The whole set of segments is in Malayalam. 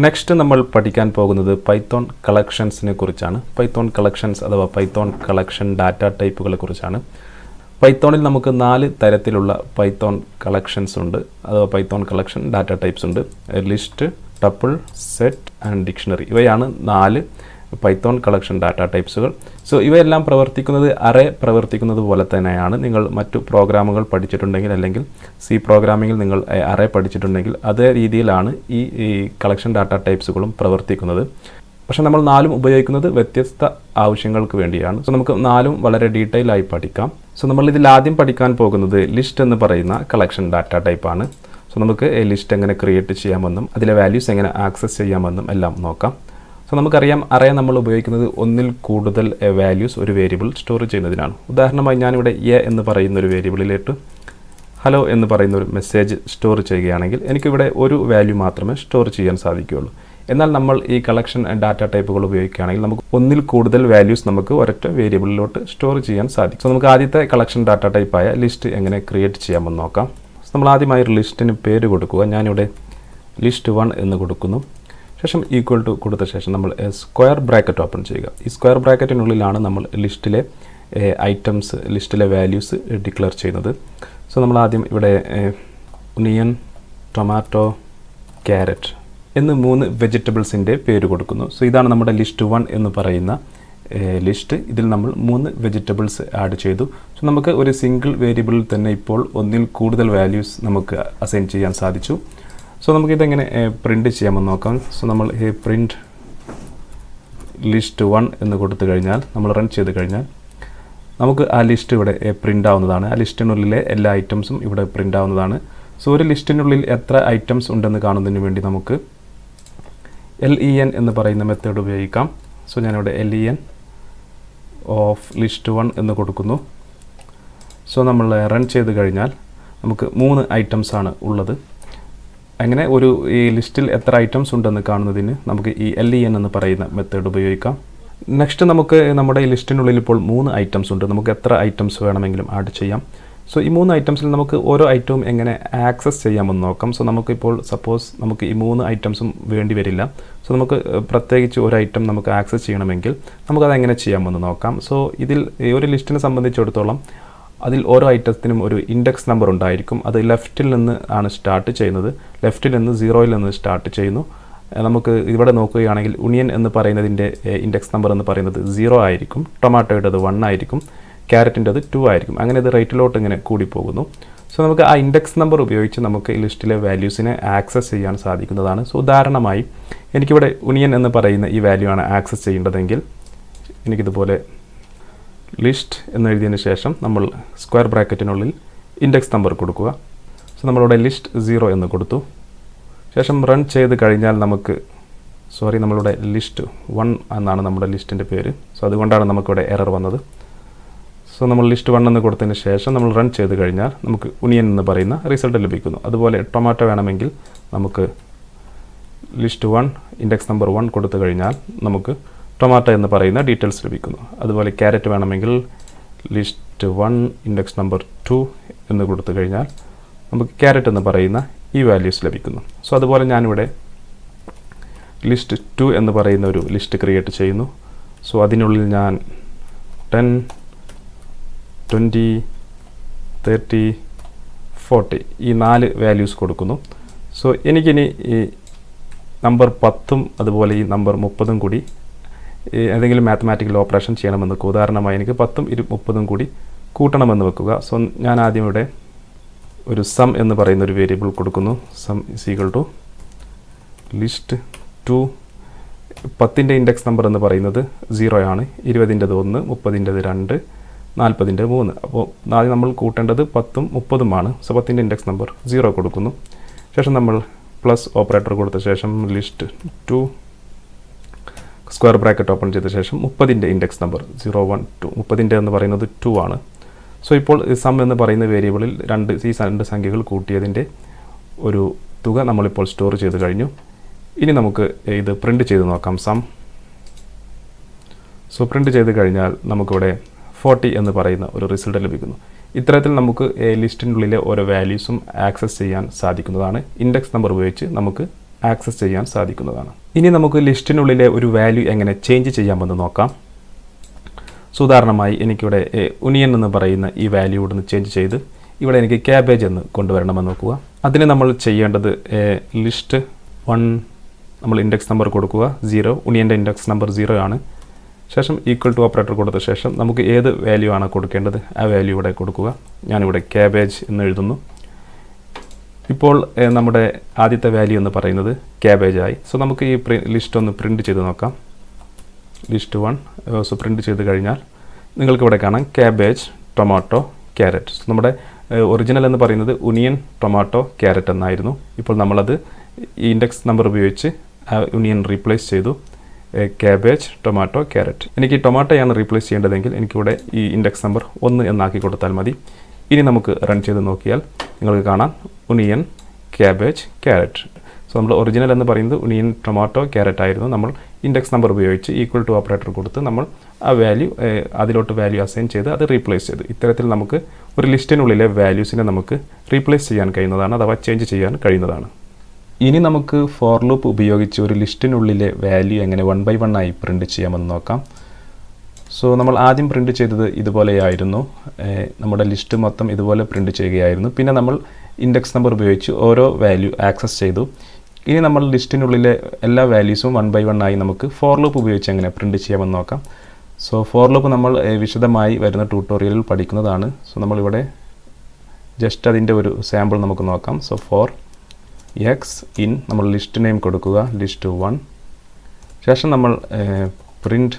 നെക്സ്റ്റ് നമ്മൾ പഠിക്കാൻ പോകുന്നത് പൈത്തോൺ കളക്ഷൻസിനെ കുറിച്ചാണ്. പൈത്തോൺ കളക്ഷൻസ് അഥവാ പൈത്തോൺ കളക്ഷൻ ഡാറ്റ ടൈപ്പുകളെ കുറിച്ചാണ്. പൈത്തോണിൽ നമുക്ക് 4 തരത്തിലുള്ള പൈത്തോൺ കളക്ഷൻസ് ഉണ്ട് അഥവാ പൈത്തോൺ കളക്ഷൻ ഡാറ്റ ടൈപ്സ് ഉണ്ട്. List, tuple, set and dictionary. ഇവയാണ് 4 പൈത്തോൺ കളക്ഷൻ ഡാറ്റ ടൈപ്സുകൾ. സോ ഇവയെല്ലാം പ്രവർത്തിക്കുന്നത് അറേ പ്രവർത്തിക്കുന്നത് പോലെ തന്നെയാണ്. നിങ്ങൾ മറ്റു പ്രോഗ്രാമുകൾ പഠിച്ചിട്ടുണ്ടെങ്കിൽ അല്ലെങ്കിൽ സി പ്രോഗ്രാമിങ്ങിൽ നിങ്ങൾ അറേ പഠിച്ചിട്ടുണ്ടെങ്കിൽ അതേ രീതിയിലാണ് ഈ കളക്ഷൻ ഡാറ്റ ടൈപ്സുകളും പ്രവർത്തിക്കുന്നത്. പക്ഷേ നമ്മൾ 4 ഉപയോഗിക്കുന്നത് വ്യത്യസ്ത ആവശ്യങ്ങൾക്ക് വേണ്ടിയാണ്. സോ നമുക്ക് 4 വളരെ ഡീറ്റെയിൽ ആയി പഠിക്കാം. സോ നമ്മൾ ഇതിൽ ആദ്യം പഠിക്കാൻ പോകുന്നത് ലിസ്റ്റ് എന്ന് പറയുന്ന കളക്ഷൻ ഡാറ്റ ടൈപ്പാണ്. സോ നമുക്ക് ലിസ്റ്റ് എങ്ങനെ ക്രിയേറ്റ് ചെയ്യാമെന്നും അതിലെ വാല്യൂസ് എങ്ങനെ ആക്സസ് ചെയ്യാമെന്നും എല്ലാം നോക്കാം. സോ നമുക്കറിയാം അറേ നമ്മൾ ഉപയോഗിക്കുന്നത് ഒന്നിൽ കൂടുതൽ വാല്യൂസ് ഒരു വേരിയബിൾ സ്റ്റോർ ചെയ്യുന്നതിനാണ്. ഉദാഹരണമായി ഞാനിവിടെ എ എന്ന് പറയുന്ന ഒരു വേരിയബിളിലേക്ക് ഹലോ എന്ന് പറയുന്ന ഒരു മെസ്സേജ് സ്റ്റോർ ചെയ്യുകയാണെങ്കിൽ എനിക്കിവിടെ ഒരു വാല്യൂ മാത്രമേ സ്റ്റോർ ചെയ്യാൻ സാധിക്കുകയുള്ളൂ. എന്നാൽ നമ്മൾ ഈ കളക്ഷൻ ഡാറ്റ ടൈപ്പുകൾ ഉപയോഗിക്കുകയാണെങ്കിൽ നമുക്ക് ഒന്നിൽ കൂടുതൽ വാല്യൂസ് നമുക്ക് ഒരൊറ്റ വേരിയബിളിലോട്ട് സ്റ്റോർ ചെയ്യാൻ സാധിക്കും. സോ നമുക്ക് ആദ്യത്തെ കളക്ഷൻ ഡാറ്റ ടൈപ്പായ ലിസ്റ്റ് എങ്ങനെ ക്രിയേറ്റ് ചെയ്യാമെന്ന് നോക്കാം. നമ്മൾ ആദ്യമായി ഒരു ലിസ്റ്റിന് പേര് കൊടുക്കുക. ഞാനിവിടെ ലിസ്റ്റ് 1 എന്ന് കൊടുക്കുന്നു. ശേഷം ഈക്വൽ ടു കൊടുത്ത ശേഷം നമ്മൾ സ്ക്വയർ ബ്രാക്കറ്റ് ഓപ്പൺ ചെയ്യുക. ഈ സ്ക്വയർ ബ്രാക്കറ്റിനുള്ളിലാണ് നമ്മൾ ലിസ്റ്റിലെ ഐറ്റംസ്, ലിസ്റ്റിലെ വാല്യൂസ് ഡിക്ലെയർ ചെയ്യുന്നത്. സോ നമ്മൾ ആദ്യം ഇവിടെ ഒണിയൻ, ടൊമാറ്റോ, ക്യാരറ്റ് എന്ന് 3 വെജിറ്റബിൾസിൻ്റെ പേര് കൊടുക്കുന്നു. സോ ഇതാണ് നമ്മുടെ ലിസ്റ്റ് 1 എന്ന് പറയുന്ന ലിസ്റ്റ്. ഇതിൽ നമ്മൾ 3 വെജിറ്റബിൾസ് ആഡ് ചെയ്തു. സോ നമുക്ക് ഒരു സിംഗിൾ വേരിയബിളിൽ തന്നെ ഇപ്പോൾ ഒന്നിൽ കൂടുതൽ വാല്യൂസ് നമുക്ക് അസൈൻ ചെയ്യാൻ സാധിച്ചു. സോ നമുക്കിതെങ്ങനെ പ്രിൻറ്റ് ചെയ്യാമെന്ന് നോക്കാം. സോ നമ്മൾ പ്രിൻറ്റ് ലിസ്റ്റ് 1 എന്ന് കൊടുത്തു കഴിഞ്ഞാൽ നമ്മൾ റൺ ചെയ്ത് കഴിഞ്ഞാൽ നമുക്ക് ആ ലിസ്റ്റ് ഇവിടെ പ്രിൻ്റ് ആവുന്നതാണ്. ആ ലിസ്റ്റിനുള്ളിലെ എല്ലാ ഐറ്റംസും ഇവിടെ പ്രിൻ്റ് ആവുന്നതാണ്. സോ ഒരു ലിസ്റ്റിനുള്ളിൽ എത്ര ഐറ്റംസ് ഉണ്ടെന്ന് കാണുന്നതിന് വേണ്ടി നമുക്ക് len എന്ന് പറയുന്ന മെത്തേഡ് ഉപയോഗിക്കാം. സോ ഞാനിവിടെ len ഓഫ് ലിസ്റ്റ് 1 എന്ന് കൊടുക്കുന്നു. സോ നമ്മൾ റൺ ചെയ്ത് കഴിഞ്ഞാൽ നമുക്ക് 3 ഐറ്റംസ് ആണ് ഉള്ളത്. അങ്ങനെ ഈ ലിസ്റ്റിൽ എത്ര ഐറ്റംസ് ഉണ്ടെന്ന് കാണുന്നതിന് നമുക്ക് ഈ len എന്ന് പറയുന്ന മെത്തേഡ് ഉപയോഗിക്കാം. നെക്സ്റ്റ് നമുക്ക് നമ്മുടെ ഈ ലിസ്റ്റിനുള്ളിൽ ഇപ്പോൾ 3 ഐറ്റംസ് ഉണ്ട്. നമുക്ക് എത്ര ഐറ്റംസ് വേണമെങ്കിലും ആഡ് ചെയ്യാം. സോ ഈ 3 ഐറ്റംസിൽ നമുക്ക് ഓരോ ഐറ്റവും എങ്ങനെ ആക്സസ് ചെയ്യാമെന്ന് നോക്കാം. സോ നമുക്കിപ്പോൾ സപ്പോസ് നമുക്ക് ഈ 3 ഐറ്റംസും വേണ്ടി വരില്ല. സോ നമുക്ക് പ്രത്യേകിച്ച് ഒരു ഐറ്റം നമുക്ക് ആക്സസ് ചെയ്യണമെങ്കിൽ നമുക്കത് എങ്ങനെ ചെയ്യാമെന്ന് നോക്കാം. സോ ഇതിൽ ഈ ഒരു ലിസ്റ്റിനെ സംബന്ധിച്ചിടത്തോളം അതിൽ ഓരോ ഐറ്റത്തിനും ഒരു ഇൻഡെക്സ് നമ്പർ ഉണ്ടായിരിക്കും. അത് ലെഫ്റ്റിൽ നിന്ന് ആണ് സ്റ്റാർട്ട് ചെയ്യുന്നത്. ലെഫ്റ്റിൽ നിന്ന് 0യിൽ നിന്ന് സ്റ്റാർട്ട് ചെയ്യുന്നു. നമുക്ക് ഇവിടെ നോക്കുകയാണെങ്കിൽ ഒണിയൻ എന്ന് പറയുന്നതിൻ്റെ ഇൻഡെക്സ് നമ്പർ എന്ന് പറയുന്നത് 0 ആയിരിക്കും. ടൊമാറ്റോയുടേത് 1 ആയിരിക്കും. ക്യാരറ്റിൻ്റെത് 2 ആയിരിക്കും. അങ്ങനെ ഇത് റൈറ്റിലോട്ട് ഇങ്ങനെ കൂടി പോകുന്നു. സോ നമുക്ക് ആ ഇൻഡെക്സ് നമ്പർ ഉപയോഗിച്ച് നമുക്ക് ഈ ലിസ്റ്റിലെ വാല്യൂസിനെ ആക്സസ് ചെയ്യാൻ സാധിക്കുന്നതാണ്. സോ ഉദാഹരണമായി എനിക്കിവിടെ ഒണിയൻ എന്ന് പറയുന്ന ഈ വാല്യൂ ആണ് ആക്സസ് ചെയ്യേണ്ടതെങ്കിൽ എനിക്കിതുപോലെ ലിസ്റ്റ് എന്നെഴുതിയതിന് ശേഷം നമ്മൾ സ്ക്വയർ ബ്രാക്കറ്റിനുള്ളിൽ ഇൻഡെക്സ് നമ്പർ കൊടുക്കുക. സോ നമ്മളിവിടെ ലിസ്റ്റ് 0 എന്ന് കൊടുത്തു. ശേഷം റൺ ചെയ്ത് കഴിഞ്ഞാൽ നമ്മളിവിടെ ലിസ്റ്റ് 1 എന്നാണ് നമ്മുടെ ലിസ്റ്റിൻ്റെ പേര്. സോ അതുകൊണ്ടാണ് നമുക്കിവിടെ എറർ വന്നത്. സോ നമ്മൾ ലിസ്റ്റ് 1 എന്ന് കൊടുത്തതിന് ശേഷം നമ്മൾ റൺ ചെയ്ത് കഴിഞ്ഞാൽ നമുക്ക് ഒണിയൻ എന്ന് പറയുന്ന റിസൾട്ട് ലഭിക്കുന്നു. അതുപോലെ ടൊമാറ്റോ വേണമെങ്കിൽ നമുക്ക് ലിസ്റ്റ് 1 ഇൻഡെക്സ് നമ്പർ 1 കൊടുത്തു കഴിഞ്ഞാൽ നമുക്ക് ടൊമാറ്റോ എന്ന് പറയുന്ന ഡീറ്റെയിൽസ് ലഭിക്കുന്നു. അതുപോലെ ക്യാരറ്റ് വേണമെങ്കിൽ ലിസ്റ്റ് 1 ഇൻഡെക്സ് നമ്പർ 2 എന്ന് കൊടുത്തു കഴിഞ്ഞാൽ നമുക്ക് ക്യാരറ്റ് എന്ന് പറയുന്ന ഈ വാല്യൂസ് ലഭിക്കുന്നു. സോ അതുപോലെ ഞാനിവിടെ ലിസ്റ്റ് 2 എന്ന് പറയുന്ന ഒരു ലിസ്റ്റ് ക്രിയേറ്റ് ചെയ്യുന്നു. സോ അതിനുള്ളിൽ ഞാൻ 10, 20, 30, 40 ഈ 4 വാല്യൂസ് കൊടുക്കുന്നു. സോ എനിക്കിനി ഈ നമ്പർ 10ഉം അതുപോലെ ഈ നമ്പർ 30ഉം കൂടി ഏതെങ്കിലും മാത്തമാറ്റിക്കൽ ഓപ്പറേഷൻ ചെയ്യണമെന്ന് വെക്കുക. ഉദാഹരണമായി എനിക്ക് 10ഉം 30ഉം കൂടി കൂട്ടണമെന്ന് വെക്കുക. സോ ഞാൻ ആദ്യം ഇവിടെ ഒരു സം എന്ന് പറയുന്ന ഒരു വേരിയബിൾ കൊടുക്കുന്നു. Sum is equal to list 2. 10ൻ്റെ ഇൻഡെക്സ് നമ്പർ എന്ന് പറയുന്നത് 0 ആണ്. 20ൻ്റെത് 1, 30ൻ്റെത് 2, 40ൻ്റെ 3. അപ്പോൾ ആദ്യം നമ്മൾ കൂട്ടേണ്ടത് 10ഉം 30ഉമാണ്. സോ 10ൻ്റെ ഇൻഡെക്സ് നമ്പർ 0 കൊടുക്കുന്നു. ശേഷം നമ്മൾ പ്ലസ് ഓപ്പറേറ്റർ കൊടുത്ത ശേഷം ലിസ്റ്റ് 2 സ്ക്വയർ ബ്രാക്കറ്റ് ഓപ്പൺ ചെയ്ത ശേഷം 30ൻ്റെ ഇൻഡെക്സ് നമ്പർ 0, 1, 2. 30ൻ്റെ എന്ന് പറയുന്നത് 2 ആണ്. സോ ഇപ്പോൾ സം എന്ന് പറയുന്ന വേരിയബിളിൽ ഈ 2 സംഖ്യകൾ കൂട്ടിയതിൻ്റെ ഒരു തുക നമ്മളിപ്പോൾ സ്റ്റോർ ചെയ്ത് കഴിഞ്ഞു. ഇനി നമുക്ക് ഇത് പ്രിൻ്റ് ചെയ്ത് നോക്കാം സം. സോ പ്രിൻ്റ് ചെയ്ത് കഴിഞ്ഞാൽ നമുക്കിവിടെ 40 എന്ന് പറയുന്ന ഒരു റിസൾട്ട് ലഭിക്കുന്നു. ഇത്തരത്തിൽ നമുക്ക് ലിസ്റ്റിനുള്ളിലെ ഓരോ വാല്യൂസും ആക്സസ് ചെയ്യാൻ സാധിക്കുന്നതാണ്. ഇൻഡെക്സ് നമ്പർ ഉപയോഗിച്ച് നമുക്ക് ആക്സസ് ചെയ്യാൻ സാധിക്കുന്നതാണ്. ഇനി നമുക്ക് ലിസ്റ്റിനുള്ളിലെ ഒരു വാല്യൂ എങ്ങനെ ചേഞ്ച് ചെയ്യാമെന്ന് നോക്കാം. ഉദാഹരണമായി എനിക്കിവിടെ ഒനിയൻ എന്ന് പറയുന്ന ഈ വാല്യൂ ഇവിടുന്ന് ചേഞ്ച് ചെയ്ത് ഇവിടെ എനിക്ക് ക്യാബേജ് എന്ന് കൊണ്ടുവരണമെന്ന് നോക്കുക. അതിന് നമ്മൾ ചെയ്യേണ്ടത് ലിസ്റ്റ് 1 നമ്മൾ ഇൻഡെക്സ് നമ്പർ കൊടുക്കുക 0, ഒനിയൻ്റെ ഇൻഡെക്സ് നമ്പർ 0 ആണ്. ശേഷം ഈക്വൽ ടു ഓപ്പറേറ്റർ കൊടുത്ത ശേഷം നമുക്ക് ഏത് വാല്യൂ ആണ് കൊടുക്കേണ്ടത് ആ വാല്യൂ ഇവിടെ കൊടുക്കുക. ഞാനിവിടെ ക്യാബേജ് എന്ന് എഴുതുന്നു. ഇപ്പോൾ നമ്മുടെ ആദ്യത്തെ വാല്യൂ എന്ന് പറയുന്നത് ക്യാബേജ് ആയി. നമുക്ക് ഈ ലിസ്റ്റ് ഒന്ന് പ്രിൻറ്റ് ചെയ്ത് നോക്കാം. ലിസ്റ്റ് 1 പ്രിൻറ്റ് ചെയ്ത് കഴിഞ്ഞാൽ നിങ്ങൾക്ക് ഇവിടെ കാണാം ക്യാബേജ്, ടൊമാറ്റോ, ക്യാരറ്റ്. നമ്മുടെ ഒറിജിനൽ എന്ന് പറയുന്നത് ഒനിയൻ, ടൊമാറ്റോ, ക്യാരറ്റ് എന്നായിരുന്നു. ഇപ്പോൾ നമ്മളത് ഈ ഇൻഡെക്സ് നമ്പർ ഉപയോഗിച്ച് ഒനിയൻ റീപ്ലേസ് ചെയ്തു ക്യാബേജ്, ടൊമാറ്റോ, ക്യാരറ്റ്. എനിക്ക് ടൊമാറ്റോയാണ് റീപ്ലേസ് ചെയ്യേണ്ടതെങ്കിൽ എനിക്കിവിടെ ഈ ഇൻഡെക്സ് നമ്പർ 1 എന്നാക്കി കൊടുത്താൽ മതി. ഇനി നമുക്ക് റൺ ചെയ്ത് നോക്കിയാൽ നിങ്ങൾക്ക് കാണാം ഒനിയൻ, ക്യാബേജ്, ക്യാരറ്റ്. നമ്മൾ ഒറിജിനൽ എന്ന് പറയുന്നത് ഒനിയൻ, ടൊമാറ്റോ, ക്യാരറ്റ് ആയിരുന്നു. നമ്മൾ ഇൻഡെക്സ് നമ്പർ ഉപയോഗിച്ച് ഈക്വൽ ടു ഓപ്പറേറ്റർ കൊടുത്ത് നമ്മൾ ആ വാല്യൂ അതിലോട്ട് വാല്യൂ അസൈൻ ചെയ്ത് അത് റീപ്ലേസ് ചെയ്ത് ഇത്തരത്തിൽ നമുക്ക് ഒരു ലിസ്റ്റിനുള്ളിലെ വാല്യൂസിനെ നമുക്ക് റീപ്ലേസ് ചെയ്യാൻ കഴിയുന്നതാണ്, അഥവാ ചേഞ്ച് ചെയ്യാൻ കഴിയുന്നതാണ്. ഇനി നമുക്ക് ഫോർ ലൂപ്പ് ഉപയോഗിച്ച് ഒരു ലിസ്റ്റിനുള്ളിലെ വാല്യൂ എങ്ങനെ 1 by 1 ആയി പ്രിൻറ്റ് ചെയ്യാമെന്ന് നോക്കാം. നമ്മൾ ആദ്യം പ്രിൻറ്റ് ചെയ്തത് ഇതുപോലെയായിരുന്നു. നമ്മുടെ ലിസ്റ്റ് മൊത്തം ഇതുപോലെ പ്രിൻറ്റ് ചെയ്യുകയായിരുന്നു. പിന്നെ നമ്മൾ ഇൻഡെക്സ് നമ്പർ ഉപയോഗിച്ച് ഓരോ വാല്യൂ ആക്സസ് ചെയ്തു. ഇനി നമ്മൾ ലിസ്റ്റിനുള്ളിലെ എല്ലാ വാല്യൂസും 1 by 1 ആയി നമുക്ക് ഫോർ ലൂപ്പ് ഉപയോഗിച്ച് എങ്ങനെ പ്രിൻറ്റ് ചെയ്യാമെന്ന് നോക്കാം. ഫോർ ലൂപ്പ് നമ്മൾ വിശദമായി വരുന്ന ട്യൂട്ടോറിയലിൽ പഠിക്കുന്നതാണ്. നമ്മളിവിടെ ജസ്റ്റ് അതിൻ്റെ ഒരു സാമ്പിൾ നമുക്ക് നോക്കാം. ഫോർ എക്സ് ഇൻ നമ്മൾ ലിസ്റ്റ് നെയിം കൊടുക്കുക ലിസ്റ്റ് 1. ശേഷം നമ്മൾ പ്രിൻറ്റ്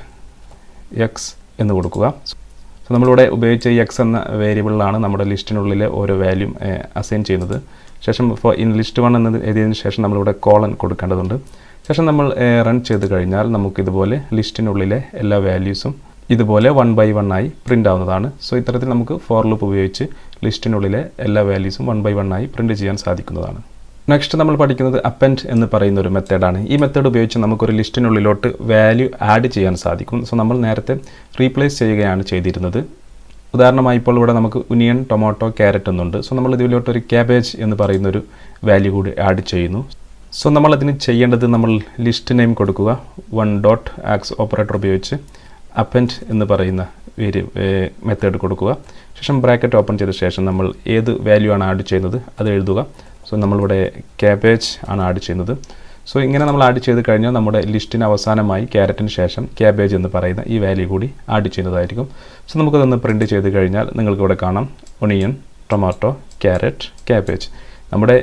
എക്സ് എന്ന് കൊടുക്കുക. നമ്മളിവിടെ ഉപയോഗിച്ച ഈ എക്സ് എന്ന വേരിയബിളിലാണ് നമ്മുടെ ലിസ്റ്റിനുള്ളിലെ ഓരോ വാല്യൂം അസൈൻ ചെയ്യുന്നത്. ശേഷം ഇൻ ലിസ്റ്റ് 1 എന്നത് എഴുതിയതിന് ശേഷം നമ്മളിവിടെ കോളൻ കൊടുക്കേണ്ടതുണ്ട്. ശേഷം നമ്മൾ റൺ ചെയ്ത് കഴിഞ്ഞാൽ നമുക്കിതുപോലെ ലിസ്റ്റിനുള്ളിലെ എല്ലാ വാല്യൂസും ഇതുപോലെ 1 by 1 ആയി പ്രിൻ്റ് ആവുന്നതാണ്. ഇത്തരത്തിൽ നമുക്ക് ഫോർ ലൂപ്പ് ഉപയോഗിച്ച് ലിസ്റ്റിനുള്ളിലെ എല്ലാ വാല്യൂസും 1 by 1 ആയി പ്രിൻറ്റ് ചെയ്യാൻ സാധിക്കുന്നതാണ്. നെക്സ്റ്റ് നമ്മൾ പഠിക്കുന്നത് അപ്പൻഡ് എന്ന് പറയുന്ന ഒരു മെത്തേഡാണ്. ഈ മെത്തേഡ് ഉപയോഗിച്ച് നമുക്കൊരു ലിസ്റ്റിനുള്ളിലോട്ട് വാല്യൂ ആഡ് ചെയ്യാൻ സാധിക്കും. നമ്മൾ നേരത്തെ റീപ്ലേസ് ചെയ്യുകയാണ് ചെയ്തിരുന്നത്. ഉദാഹരണമായി ഇപ്പോൾ ഇവിടെ നമുക്ക് ഒനിയൻ, ടൊമാറ്റോ, ക്യാരറ്റ് എന്നുണ്ട്. നമ്മൾ ഇതിലോട്ട് ഒരു ക്യാബേജ് എന്ന് പറയുന്നൊരു വാല്യൂ കൂടി ആഡ് ചെയ്യുന്നു. നമ്മളതിന് ചെയ്യേണ്ടത് നമ്മൾ ലിസ്റ്റ് നെയിം കൊടുക്കുക 1.ax ഓപ്പറേറ്റർ ഉപയോഗിച്ച് അപ്പൻഡ് എന്ന് പറയുന്ന മെത്തേഡ് കൊടുക്കുക. ശേഷം ബ്രാക്കറ്റ് ഓപ്പൺ ചെയ്ത ശേഷം നമ്മൾ ഏത് വാല്യൂ ആണ് ആഡ് ചെയ്യുന്നത് അത് എഴുതുക. നമ്മളിവിടെ ക്യാബേജ് ആണ് ആഡ് ചെയ്യുന്നത്. ഇങ്ങനെ നമ്മൾ ആഡ് ചെയ്ത് കഴിഞ്ഞാൽ നമ്മുടെ ലിസ്റ്റിന് അവസാനമായി ക്യാരറ്റിന് ശേഷം ക്യാബേജ് എന്ന് പറയുന്ന ഈ വാല്യൂ കൂടി ആഡ് ചെയ്യുന്നതായിരിക്കും. നമുക്കതൊന്ന് പ്രിൻറ്റ് ചെയ്ത് കഴിഞ്ഞാൽ നിങ്ങൾക്കിവിടെ കാണാം ഒനിയൻ, ടൊമാറ്റോ, ക്യാരറ്റ്, ക്യാബേജ്. നമ്മുടെ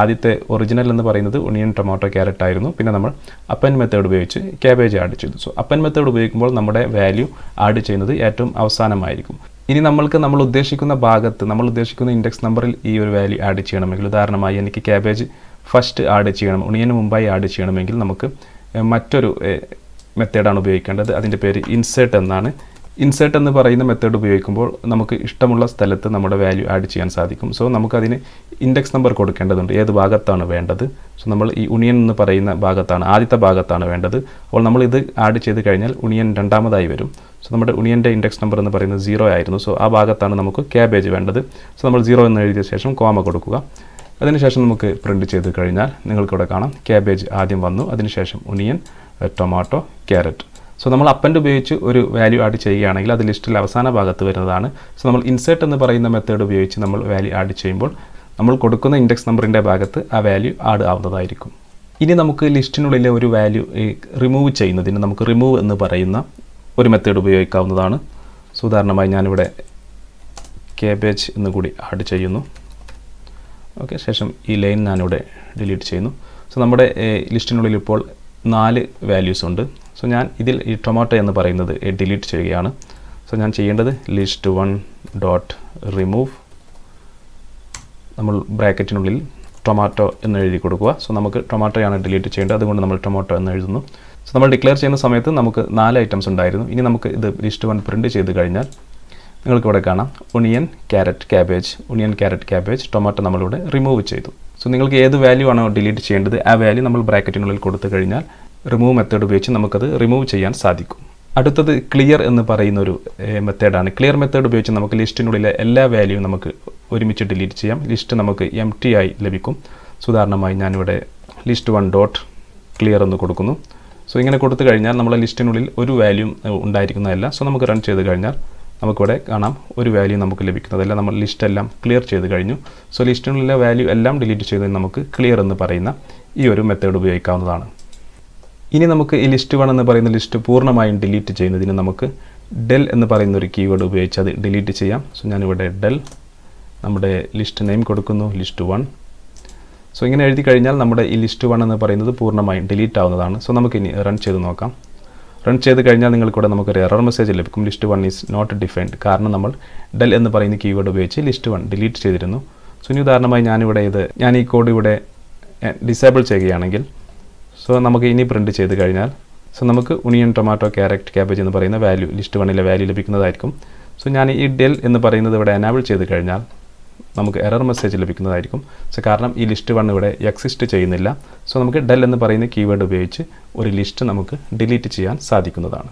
ആദ്യത്തെ ഒറിജിനൽ എന്ന് പറയുന്നത് ഒനിയൻ, ടൊമാറ്റോ, ക്യാരറ്റ് ആയിരുന്നു. പിന്നെ നമ്മൾ അപ്പൻ മെത്തേഡ് ഉപയോഗിച്ച് ക്യാബേജ് ആഡ് ചെയ്തു. അപ്പൻ മെത്തേഡ് ഉപയോഗിക്കുമ്പോൾ നമ്മുടെ വാല്യൂ ആഡ് ചെയ്യുന്നത് ഏറ്റവും അവസാനമായിരിക്കും. ഇനി നമ്മൾ ഉദ്ദേശിക്കുന്ന ഭാഗത്ത് നമ്മൾ ഉദ്ദേശിക്കുന്ന ഇൻഡെക്സ് നമ്പറിൽ ഈ ഒരു വാല്യൂ ആഡ് ചെയ്യണമെങ്കിൽ, ഉദാഹരണമായി എനിക്ക് ക്യാബേജ് ഫസ്റ്റ് ആഡ് ചെയ്യണം, ഒനിയന് മുമ്പായി ആഡ് ചെയ്യണമെങ്കിൽ നമുക്ക് മറ്റൊരു മെത്തേഡാണ് ഉപയോഗിക്കേണ്ടത്. അതിൻ്റെ പേര് ഇൻസേർട്ട് എന്നാണ്. ഇൻസേർട്ട് എന്ന് പറയുന്ന മെത്തേഡ് ഉപയോഗിക്കുമ്പോൾ നമുക്ക് ഇഷ്ടമുള്ള സ്ഥലത്ത് നമ്മുടെ വാല്യൂ ആഡ് ചെയ്യാൻ സാധിക്കും. നമുക്കതിന് ഇൻഡെക്സ് നമ്പർ കൊടുക്കേണ്ടതുണ്ട്, ഏത് ഭാഗത്താണ് വേണ്ടത്. നമ്മൾ ഈ ഒനിയൻ എന്ന് പറയുന്ന ഭാഗത്താണ്, ആദ്യത്തെ ഭാഗത്താണ് വേണ്ടത്. അപ്പോൾ നമ്മൾ ഇത് ആഡ് ചെയ്ത് കഴിഞ്ഞാൽ ഒനിയൻ രണ്ടാമതായി വരും. നമ്മുടെ ഒനിയൻ്റെ ഇൻഡെക്സ് നമ്പർ എന്ന് പറയുന്നത് 0 ആയിരുന്നു. ആ ഭാഗത്താണ് നമുക്ക് ക്യാബേജ് വേണ്ടത്. നമ്മൾ 0 എന്ന് എഴുതിയ ശേഷം കോമ കൊടുക്കുക. അതിനുശേഷം നമുക്ക് പ്രിൻറ്റ് ചെയ്ത് കഴിഞ്ഞാൽ നിങ്ങൾക്കിവിടെ കാണാം ക്യാബേജ് ആദ്യം വന്നു, അതിനുശേഷം ഒനിയൻ, ടൊമാറ്റോ, ക്യാരറ്റ്. നമ്മൾ അപ്പൻഡ് ഉപയോഗിച്ച് ഒരു വാല്യൂ ആഡ് ചെയ്യുകയാണെങ്കിൽ അത് ലിസ്റ്റിൽ അവസാന ഭാഗത്ത് വരുന്നതാണ്. നമ്മൾ ഇൻസേർട്ട് എന്ന് പറയുന്ന മെത്തേഡ് ഉപയോഗിച്ച് നമ്മൾ വാല്യൂ ആഡ് ചെയ്യുമ്പോൾ നമ്മൾ കൊടുക്കുന്ന ഇൻഡെക്സ് നമ്പറിൻ്റെ ഭാഗത്ത് ആ വാല്യൂ ആഡ് ആവുന്നതായിരിക്കും. ഇനി നമുക്ക് ലിസ്റ്റിനുള്ളിലെ ഒരു വാല്യൂ റിമൂവ് ചെയ്യുന്നതിന് നമുക്ക് റിമൂവ് എന്ന് പറയുന്ന ഒരു മെത്തേഡ് ഉപയോഗിക്കാവുന്നതാണ്. ഉദാഹരണമായി ഞാനിവിടെ ക്യാബേജ് എന്ന് കൂടി ആഡ് ചെയ്യുന്നു. ശേഷം ഈ ലൈൻ ഞാനിവിടെ ഡിലീറ്റ് ചെയ്യുന്നു. നമ്മുടെ ലിസ്റ്റിനുള്ളിൽ ഇപ്പോൾ 4 വാല്യൂസ് ഉണ്ട്. ഞാൻ ഇതിൽ ഈ ടൊമാറ്റോ എന്ന് പറയുന്നത് ഡിലീറ്റ് ചെയ്യുകയാണ്. ഞാൻ ചെയ്യേണ്ടത് ലിസ്റ്റ് 1.remove നമ്മൾ ബ്രാക്കറ്റിനുള്ളിൽ ടൊമാറ്റോ എന്ന് എഴുതി കൊടുക്കുക. നമുക്ക് ടൊമാറ്റോയാണ് ഡിലീറ്റ് ചെയ്യേണ്ടത്, അതുകൊണ്ട് നമ്മൾ ടൊമാറ്റോ എന്ന് എഴുതുന്നു. നമ്മൾ ഡിക്ലെയർ ചെയ്യുന്ന സമയത്ത് നമുക്ക് 4 ഐറ്റംസ് ഉണ്ടായിരുന്നു. ഇനി നമുക്ക് ഇത് ലിസ്റ്റ് 1 പ്രിൻറ്റ് ചെയ്ത് കഴിഞ്ഞാൽ നിങ്ങൾക്കിവിടെ കാണാം onion, carrot, cabbage, onion, carrot, cabbage, tomato നമ്മളിവിടെ റിമൂവ് ചെയ്തു. നിങ്ങൾക്ക് ഏത് വാല്യൂ ആണോ ഡിലീറ്റ് ചെയ്യേണ്ടത് ആ വാല്യൂ നമ്മൾ ബ്രാക്കറ്റിനുള്ളിൽ കൊടുത്തു കഴിഞ്ഞാൽ റിമൂവ് മെത്തേഡ് ഉപയോഗിച്ച് നമുക്കത് റിമൂവ് ചെയ്യാൻ സാധിക്കും. അടുത്തത് ക്ലിയർ എന്ന് പറയുന്നൊരു മെത്തേഡാണ്. ക്ലിയർ മെത്തേഡ് ഉപയോഗിച്ച് നമുക്ക് ലിസ്റ്റിനുള്ളിലെ എല്ലാ വാല്യൂവും നമുക്ക് ഒരുമിച്ച് ഡിലീറ്റ് ചെയ്യാം. ലിസ്റ്റ് നമുക്ക് എംപ്റ്റി ആയി ലഭിക്കും. ഉദാഹരണമായി ഞാനിവിടെ ലിസ്റ്റ് 1 ഡോട്ട് ക്ലിയർ എന്ന് കൊടുക്കുന്നു. സോ ഇങ്ങനെ കൊടുത്തു കഴിഞ്ഞാൽ നമ്മളെ ലിസ്റ്റിനുള്ളിൽ ഒരു വാല്യൂ ഉണ്ടായിരിക്കുന്നതല്ല. സോ നമുക്ക് റൺ ചെയ്ത് കഴിഞ്ഞാൽ നമുക്കിവിടെ കാണാം ഒരു വാല്യൂ നമുക്ക് ലഭിക്കുന്നതല്ല. നമ്മൾ ലിസ്റ്റ് എല്ലാം ക്ലിയർ ചെയ്ത് കഴിഞ്ഞു. സോ ലിസ്റ്റിനുള്ളിലെ വാല്യൂ എല്ലാം ഡിലീറ്റ് ചെയ്ത് നമുക്ക് ക്ലിയർ എന്ന് പറയുന്ന ഈ ഒരു മെത്തേഡ് ഉപയോഗിക്കാവുന്നതാണ്. ഇനി നമുക്ക് ഈ ലിസ്റ്റ് 1 എന്ന് പറയുന്ന ലിസ്റ്റ് പൂർണ്ണമായും ഡിലീറ്റ് ചെയ്യുന്നതിന് നമുക്ക് ഡെൽ എന്ന് പറയുന്ന ഒരു കീവേഡ് ഉപയോഗിച്ച് അത് ഡിലീറ്റ് ചെയ്യാം. സോ ഞാനിവിടെ ഡെൽ നമ്മുടെ ലിസ്റ്റ് നെയിം കൊടുക്കുന്നു, ലിസ്റ്റ് 1. സോ ഇങ്ങനെ എഴുതി കഴിഞ്ഞാൽ നമ്മുടെ ഈ ലിസ്റ്റ് 1 എന്ന് പറയുന്നത് പൂർണ്ണമായും ഡിലീറ്റ് ആവുന്നതാണ്. സോ നമുക്കിനി റൺ ചെയ്ത് നോക്കാം. റൺ ചെയ്ത് കഴിഞ്ഞാൽ നിങ്ങൾക്കിവിടെ നമുക്കൊരു എറർ മെസ്സേജ് ലഭിക്കും, ലിസ്റ്റ് 1 ഈസ് നോട്ട് ഡിഫൈൻഡ്. കാരണം നമ്മൾ ഡെൽ എന്ന് പറയുന്ന കീവേഡ് ഉപയോഗിച്ച് ലിസ്റ്റ് 1 ഡിലീറ്റ് ചെയ്തിരുന്നു. സോ ഇനി ഉദാഹരണമായി ഞാൻ ഈ കോഡ് ഇവിടെ ഡിസേബിൾ ചെയ്യുകയാണെങ്കിൽ സോ നമുക്ക് ഇനി പ്രിൻറ്റ് ചെയ്ത് കഴിഞ്ഞാൽ സോ നമുക്ക് ഒണിയൻ ടൊമാറ്റോ ക്യാരറ്റ് ക്യാബേജ് എന്ന് പറയുന്ന വാല്യൂ ലിസ്റ്റ് 1 വാല്യൂ ലഭിക്കുന്നതായിരിക്കും. സോ ഞാൻ ഈ ഡെൽ എന്ന് പറയുന്നത് ഇവിടെ എനാബിൾ ചെയ്ത് കഴിഞ്ഞാൽ നമുക്ക് എറർ മെസ്സേജ് ലഭിക്കുന്നതായിരിക്കും. സോ കാരണം ഈ ലിസ്റ്റ് 1 ഇവിടെ എക്സിസ്റ്റ് ചെയ്യുന്നില്ല. സോ നമുക്ക് ഡെൽ എന്ന് പറയുന്ന കീവേഡ് ഉപയോഗിച്ച് ഒരു ലിസ്റ്റ് നമുക്ക് ഡിലീറ്റ് ചെയ്യാൻ സാധിക്കുന്നതാണ്.